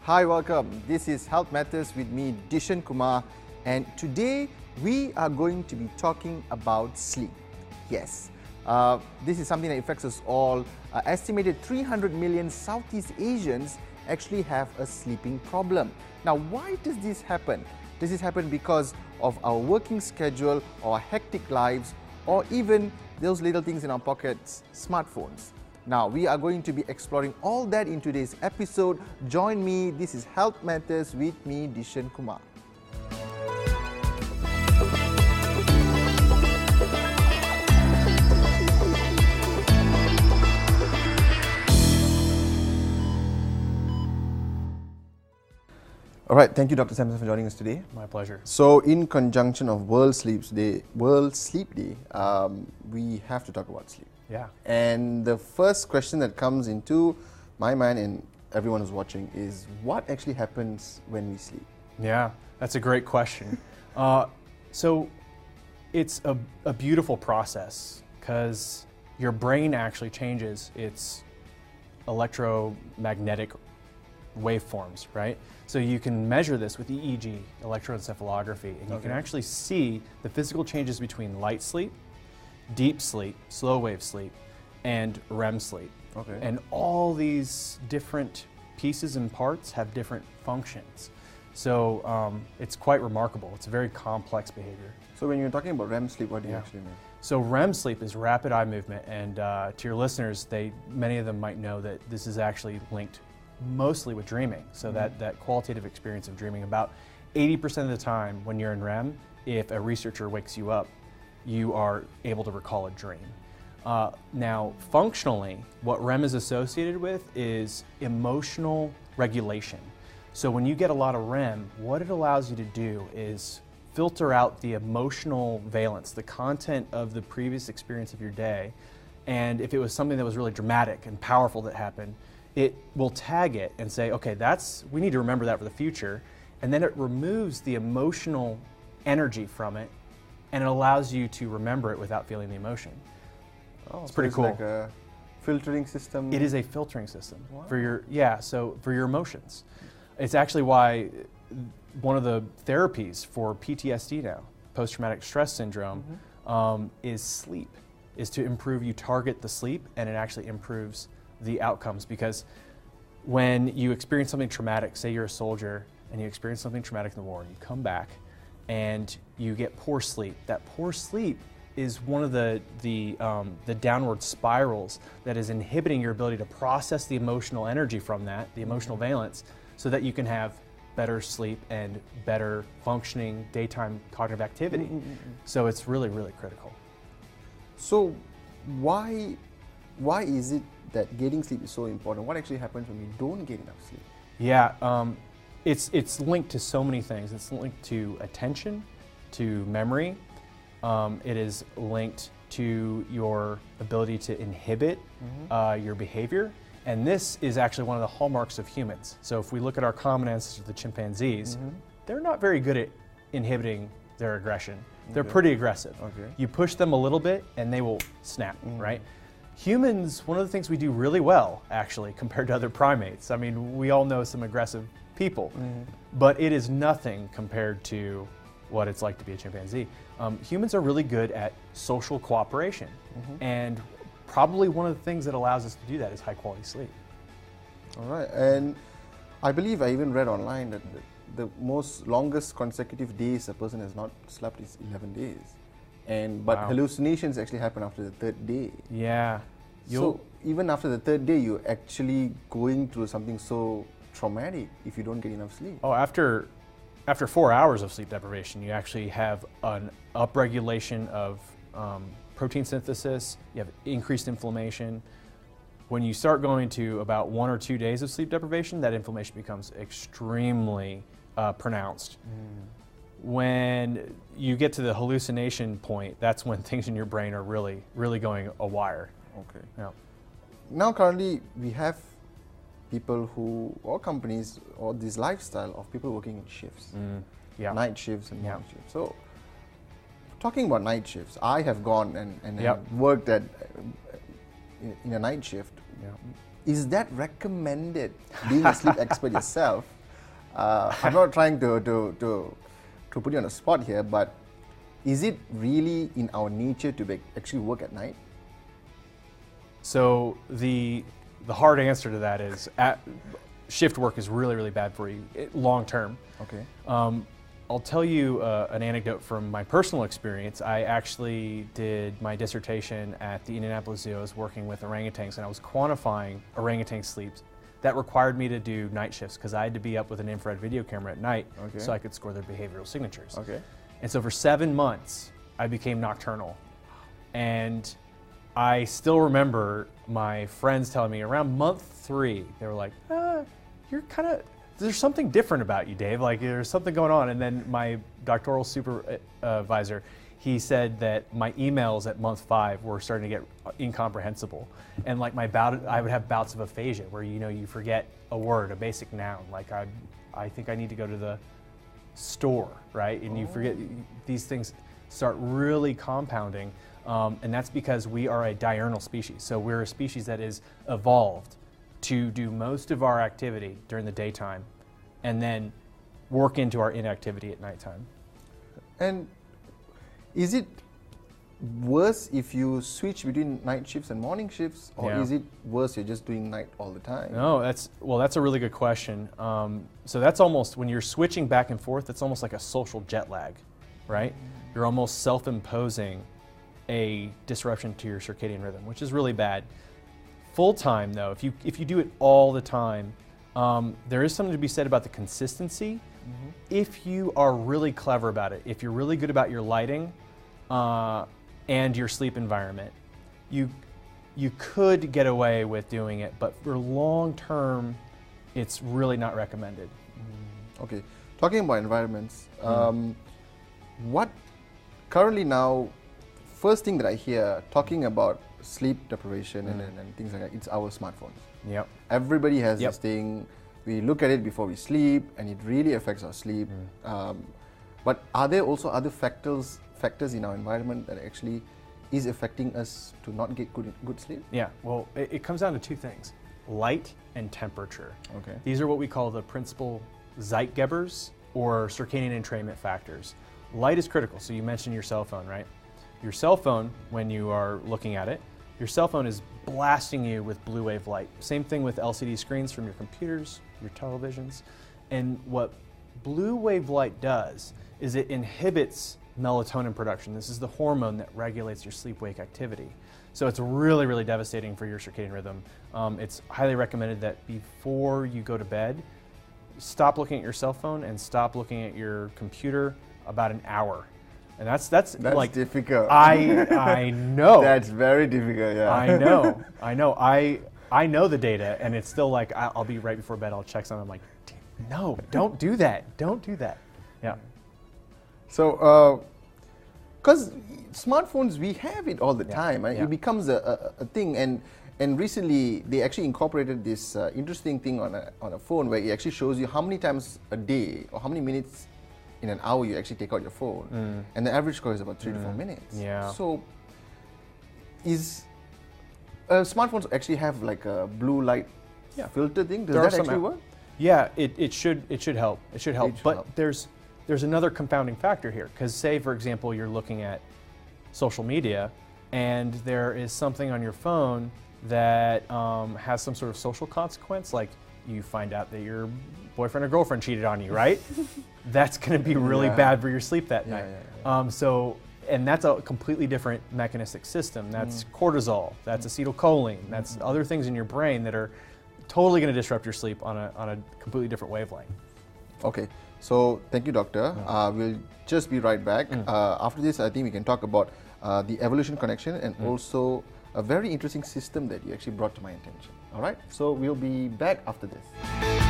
Hi, welcome. This is Health Matters with me, Dishen Kumar, and today we are going to be talking about sleep. Yes, this is something that affects us all. Estimated 300 million Southeast Asians actually have a sleeping problem. Now, why does this happen? Does this happen because of our working schedule or hectic lives, or even those little things in our pockets, smartphones? Now, we are going to be exploring all that in today's episode. Join me. This is Health Matters with me, Dishen Kumar. All right, thank you, Dr. Sampson, for joining us today. My pleasure. So, in conjunction of World Sleep Day, we have to talk about sleep. Yeah. And the first question that comes into my mind and everyone who's watching is, what actually happens when we sleep? Yeah, that's a great question. So it's a beautiful process because your brain actually changes its electromagnetic waveforms, right? So you can measure this with EEG, electroencephalography, and you can actually see the physical changes between light sleep, deep sleep, slow wave sleep, and REM sleep. Okay. And all these different pieces and parts have different functions. So it's quite remarkable. It's a very complex behavior. So when you're talking about REM sleep, what do you actually mean? So REM sleep is rapid eye movement, and to your listeners, many of them might know that this is actually linked mostly with dreaming. So that qualitative experience of dreaming, about 80% of the time when you're in REM, if a researcher wakes you up, you are able to recall a dream. Now, functionally, what REM is associated with is emotional regulation. So when you get a lot of REM, what it allows you to do is filter out the emotional valence, the content of the previous experience of your day. And if it was something that was really dramatic and powerful that happened, it will tag it and say, okay, we need to remember that for the future. And then it removes the emotional energy from it, and it allows you to remember it without feeling the emotion. Oh, it's pretty cool. Like a filtering system. It is a filtering system for your for your emotions. It's actually why one of the therapies for PTSD now, post-traumatic stress syndrome, is sleep, is to improve. You target the sleep, and it actually improves the outcomes, because when you experience something traumatic, say you're a soldier and you experience something traumatic in the war, and you come back and you get poor sleep. That poor sleep is one of the downward spirals that is inhibiting your ability to process the emotional energy from that, the emotional valence, so that you can have better sleep and better functioning daytime cognitive activity. So it's really, really critical. So why is it that getting sleep is so important? What actually happens when we don't get enough sleep? Yeah, it's linked to so many things. It's linked to attention, to memory. It is linked to your ability to inhibit your behavior. And this is actually one of the hallmarks of humans. So if we look at our common ancestors, the chimpanzees, they're not very good at inhibiting their aggression. They're pretty aggressive. You push them a little bit and they will snap, right? Humans, one of the things we do really well, actually, compared to other primates, I mean, we all know some aggressive people, but it is nothing compared to what it's like to be a chimpanzee. Humans are really good at social cooperation, and probably one of the things that allows us to do that is high quality sleep. All right, and I believe I even read online that the longest consecutive days a person has not slept is 11 days. But hallucinations actually happen after the third day. Yeah. So even after the third day, you're actually going through something so traumatic if you don't get enough sleep. Oh, after 4 hours of sleep deprivation, you actually have an upregulation of protein synthesis, you have increased inflammation. When you start going to about 1 or 2 days of sleep deprivation, that inflammation becomes extremely pronounced. When you get to the hallucination point, that's when things in your brain are really, really going awire. Okay. Yeah. Now currently we have people or companies, or this lifestyle of people working in shifts. Night shifts and morning shifts. So talking about night shifts, I have gone and worked in a night shift. Is that recommended, being a sleep expert yourself? I'm not trying to put you on the spot here, but is it really in our nature to actually work at night? So the hard answer to that is shift work is really, really bad for you long term. Okay. I'll tell you an anecdote from my personal experience. I actually did my dissertation at the Indianapolis Zoo. I was working with orangutans, and I was quantifying orangutan sleeps. That required me to do night shifts because I had to be up with an infrared video camera at night so I could score their behavioral signatures. Okay. And so for 7 months, I became nocturnal. And I still remember my friends telling me around month 3, they were like, you're kind of, there's something different about you, Dave. Like there's something going on. And then my doctoral supervisor, he said that my emails at month 5 were starting to get incomprehensible. And like I would have bouts of aphasia where, you forget a word, a basic noun. Like I think I need to go to the store, right? And you forget, these things start really compounding. And that's because we are a diurnal species. So we're a species that is evolved to do most of our activity during the daytime and then work into our inactivity at nighttime. And is it worse if you switch between night shifts and morning shifts, or is it worse you're just doing night all the time? No, that's a really good question. So that's almost, when you're switching back and forth, it's almost like a social jet lag, right? You're almost self-imposing a disruption to your circadian rhythm, which is really bad. Full time though, if you do it all the time, there is something to be said about the consistency. If you are really clever about it, if you're really good about your lighting and your sleep environment, you could get away with doing it, but for long term, it's really not recommended. Okay, talking about environments, what currently now, first thing that I hear talking about sleep deprivation and things like that, it's our smartphones. Yep. Everybody has this thing. We look at it before we sleep, and it really affects our sleep. But are there also other factors in our environment that actually is affecting us to not get good sleep? Yeah. Well, it comes down to 2 things: light and temperature. Okay. These are what we call the principal Zeitgebers or circadian entrainment factors. Light is critical. So you mentioned your cell phone, right? Your cell phone, when you are looking at it, your cell phone is blasting you with blue wave light. Same thing with LCD screens from your computers, your televisions. And what blue wave light does is it inhibits melatonin production. This is the hormone that regulates your sleep-wake activity. So it's really, really devastating for your circadian rhythm. It's highly recommended that before you go to bed, stop looking at your cell phone and stop looking at your computer about an hour. And that's like difficult. I know. That's very difficult. Yeah. I know. I know the data, and it's still like I'll be right before bed. I'll check something. I'm like, no, don't do that. Don't do that. Yeah. So, because smartphones, we have it all the time. Right? It becomes a thing, and recently they actually incorporated this interesting thing on a phone where it actually shows you how many times a day or how many minutes in an hour you actually take out your phone, and the average score is about 3 to 4 minutes. Yeah. So, smartphones actually have like a blue light filter thing? Does that actually work? Yeah, it should help. It should help. But there's another confounding factor here, because say for example you're looking at social media, and there is something on your phone that has some sort of social consequence, like you find out that your boyfriend or girlfriend cheated on you, right? That's going to be really bad for your sleep that night. And that's a completely different mechanistic system. That's cortisol, that's acetylcholine, that's other things in your brain that are totally going to disrupt your sleep on a completely different wavelength. Okay, so thank you, doctor. We'll just be right back. After this, I think we can talk about the evolution connection and also a very interesting system that you actually brought to my attention. All right, so we'll be back after this.